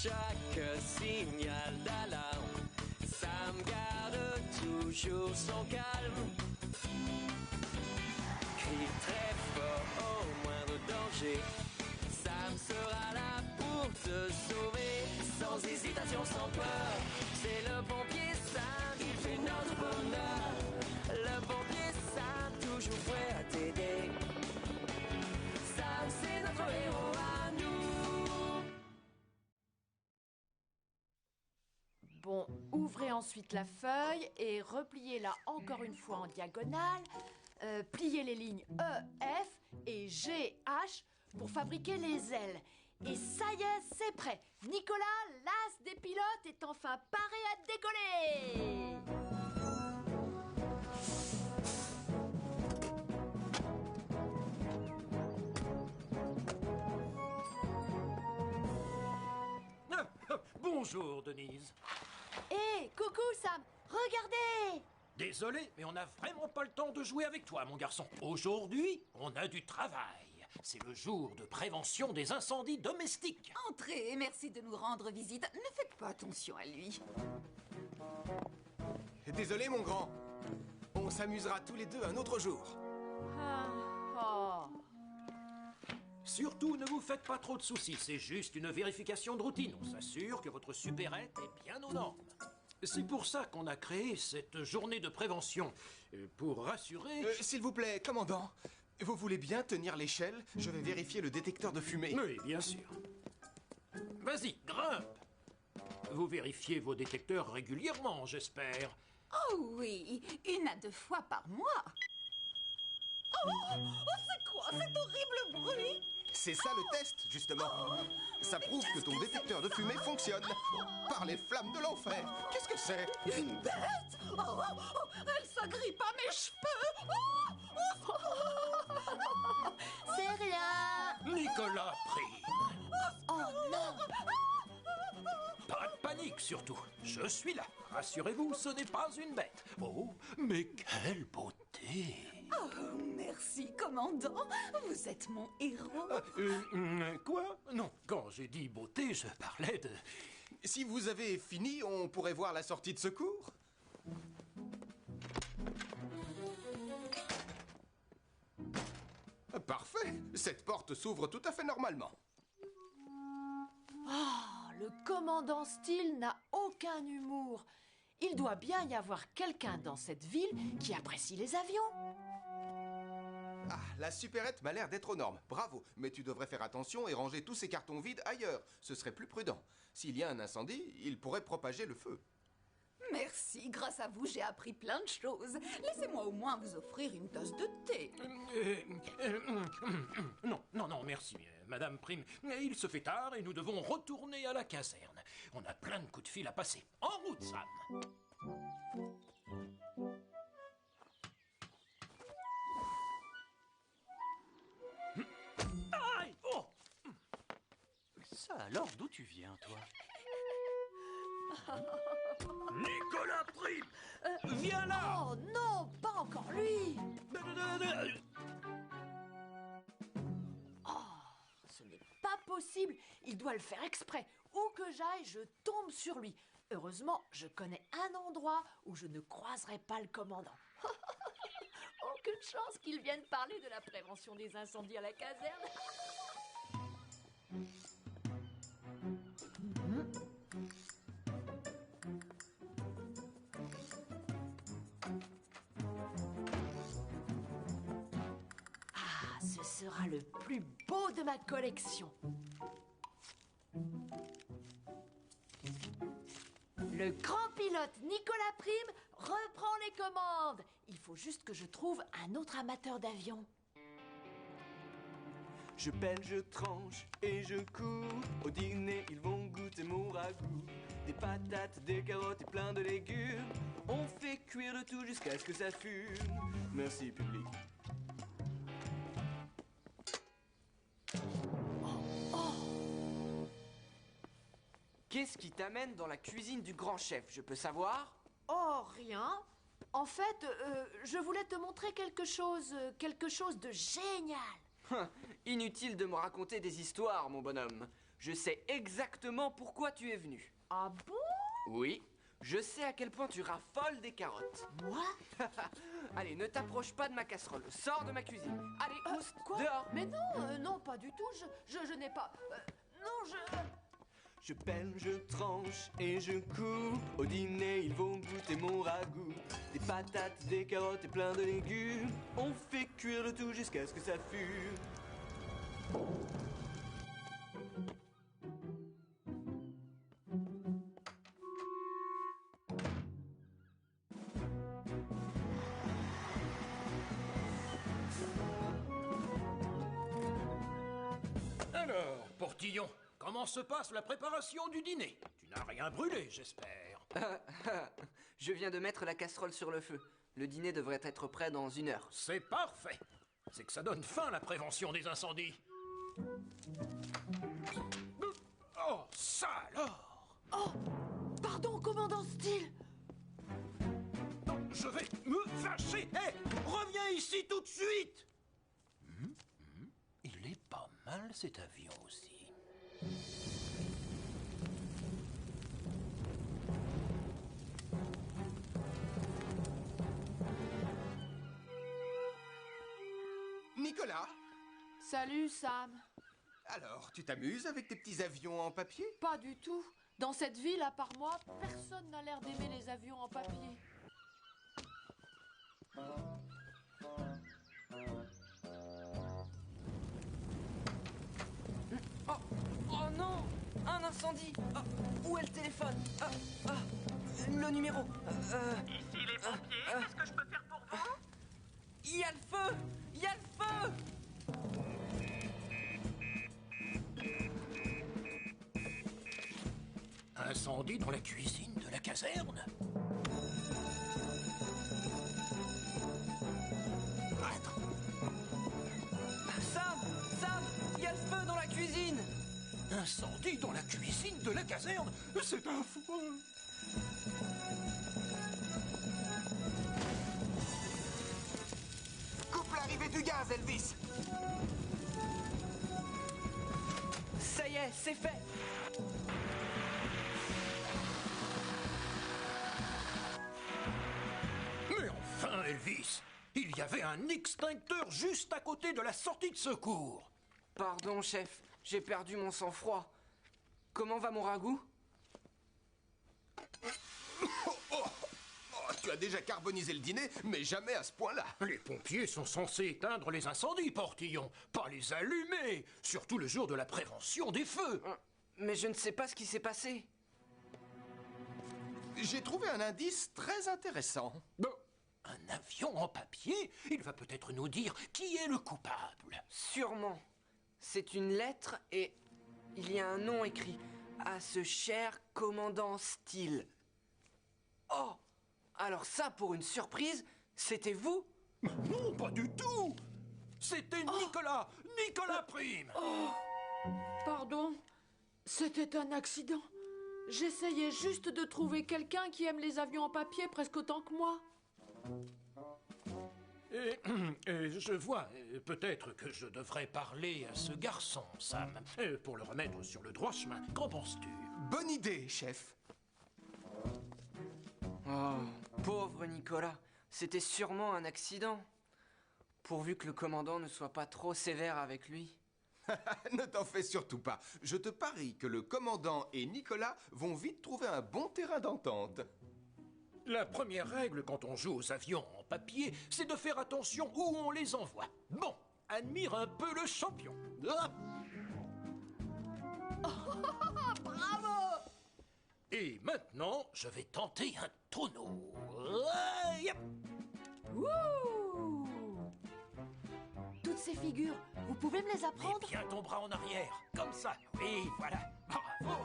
chaque signal d'alarme. Sam garde toujours son calme. Crie très fort au moindre danger. Sam sera là pour te sauver. Sans hésitation, sans peur. C'est le pompier Sam, il fait notre bonheur. Le pompier Sam, toujours prêt à t'aider. Sam, c'est notre héros à nous. Bon, ouvrez ensuite la feuille et repliez-la encore une fois en diagonale. Pliez les lignes E, F et G, H pour fabriquer les ailes. Et ça y est, c'est prêt. Nicolas, l'as des pilotes, est enfin paré à décoller. Bonjour, Denise. Hé, coucou Sam, regardez. Désolé, mais on n'a vraiment pas le temps de jouer avec toi, mon garçon. Aujourd'hui, on a du travail. C'est le jour de prévention des incendies domestiques. Entrez et merci de nous rendre visite. Ne faites pas attention à lui. Désolé, mon grand. On s'amusera tous les deux un autre jour. Oh. Surtout, ne vous faites pas trop de soucis. C'est juste une vérification de routine. On s'assure que votre supérette est bien aux normes. C'est pour ça qu'on a créé cette journée de prévention. Pour rassurer... S'il vous plaît, commandant, vous voulez bien tenir l'échelle? Je vais vérifier le détecteur de fumée. Oui, bien sûr. Vas-y, grimpe. Vous vérifiez vos détecteurs régulièrement, j'espère. Oh oui, 1 à 2 fois par mois. Oh, c'est quoi cet horrible bruit? C'est ça le test, justement. Ça prouve que ton détecteur de fumée fonctionne. Par les flammes de l'enfer. Qu'est-ce que c'est? Une bête? Elle s'agrippe à mes cheveux. C'est rien. Nicolas Prime. Oh non. Pas de panique, surtout. Je suis là. Rassurez-vous, ce n'est pas une bête. Oh, mais quelle beauté! Oh, merci, commandant. Vous êtes mon héros. Quoi? Non, quand j'ai dit beauté, je parlais de... Si vous avez fini, on pourrait voir la sortie de secours. Parfait. Cette porte s'ouvre tout à fait normalement. Le commandant Steele n'a aucun humour. Il doit bien y avoir quelqu'un dans cette ville qui apprécie les avions. Ah, la supérette m'a l'air d'être aux normes. Bravo. Mais tu devrais faire attention et ranger tous ces cartons vides ailleurs. Ce serait plus prudent. S'il y a un incendie, il pourrait propager le feu. Merci, grâce à vous, j'ai appris plein de choses. Laissez-moi au moins vous offrir une tasse de thé. Non, merci, Madame Prime. Il se fait tard et nous devons retourner à la caserne. On a plein de coups de fil à passer. En route, Sam. Aïe! Oh! Ça alors, d'où tu viens, toi? Nicolas Prime! Viens là! Oh non, pas encore lui. Ce n'est pas possible. Il doit le faire exprès. Où que j'aille, je tombe sur lui. Heureusement, je connais un endroit où je ne croiserai pas le commandant. Aucune chance qu'il vienne parler de la prévention des incendies à la caserne. Ah, ce sera le plus beau de ma collection. Le grand pilote Nicolas Prime reprend les commandes. Il faut juste que je trouve un autre amateur d'avion. Je pèle, je tranche et je cours. Au dîner, ils vont goûter mon ragoût. Des patates, des carottes et plein de légumes. On fait cuire le tout jusqu'à ce que ça fume. Merci, public. Qu'est-ce qui t'amène dans la cuisine du grand chef, je peux savoir? Oh, rien. En fait, je voulais te montrer quelque chose de génial. Inutile de me raconter des histoires, mon bonhomme. Je sais exactement pourquoi tu es venu. Ah bon? Oui, je sais à quel point tu raffoles des carottes. Moi? Allez, ne t'approche pas de ma casserole. Sors de ma cuisine. Allez, oust, Quoi? dehors. Mais non, non, pas du tout. Je n'ai pas... non, Je pèle, je tranche et je coupe. Au dîner, ils vont goûter mon ragoût. Des patates, des carottes et plein de légumes. On fait cuire le tout jusqu'à ce que ça fume. Alors, Portillon, comment se passe la préparation du dîner? Tu n'as rien brûlé, j'espère. Je viens de mettre la casserole sur le feu. Le dîner devrait être prêt dans 1 heure. C'est parfait. C'est que ça donne fin à la prévention des incendies. Oh, ça alors! Oh, pardon, commandant Steele. Non, je vais me fâcher. Hé, reviens ici tout de suite. Il est pas mal cet avion aussi. Nicolas, Salut, Sam. alors, tu t'amuses avec tes petits avions en papier? Pas du tout. Dans cette ville, à part moi, personne n'a l'air d'aimer les avions en papier. Oh, oh non! Un incendie! Où est le téléphone? Le numéro! Ici les pompiers, qu'est-ce que je peux faire pour vous? Il y a le feu! Il y a le feu! Incendie dans la cuisine de la caserne? Sam! Sam! Il y a le feu dans la cuisine! Incendie dans la cuisine de la caserne? C'est affreux! Coupe l'arrivée du gaz, Elvis! Ça y est, c'est fait! Mais enfin, Elvis! Il y avait un extincteur juste à côté de la sortie de secours! Pardon, chef, j'ai perdu mon sang-froid. Comment va mon ragoût? Oh, tu as déjà carbonisé le dîner, mais jamais à ce point-là. Les pompiers sont censés éteindre les incendies, Portillon, pas les allumer, surtout le jour de la prévention des feux. Mais je ne sais pas ce qui s'est passé. J'ai trouvé un indice très intéressant. Un avion en papier? Il va peut-être nous dire qui est le coupable. Sûrement. C'est une lettre et il y a un nom écrit. À ce cher commandant Steele. Oh! Alors ça, pour une surprise, c'était vous? Non, pas du tout! C'était Nicolas! Nicolas Prime! Pardon, c'était un accident. J'essayais juste de trouver quelqu'un qui aime les avions en papier presque autant que moi. Et je vois, peut-être que je devrais parler à ce garçon, Sam, pour le remettre sur le droit chemin. Qu'en penses-tu? Bonne idée, chef. Oh, pauvre Nicolas. C'était sûrement un accident. Pourvu que le commandant ne soit pas trop sévère avec lui. Ne t'en fais surtout pas. Je te parie que le commandant et Nicolas vont vite trouver un bon terrain d'entente. La première règle quand on joue aux avions en papier, c'est de faire attention où on les envoie. Bon, admire un peu le champion. Ah. Bravo! Et maintenant, je vais tenter un tonneau. Yep. Wouh! Toutes ces figures, vous pouvez me les Mets apprendre? bien ton bras en arrière, comme ça. Oui, voilà. Bravo.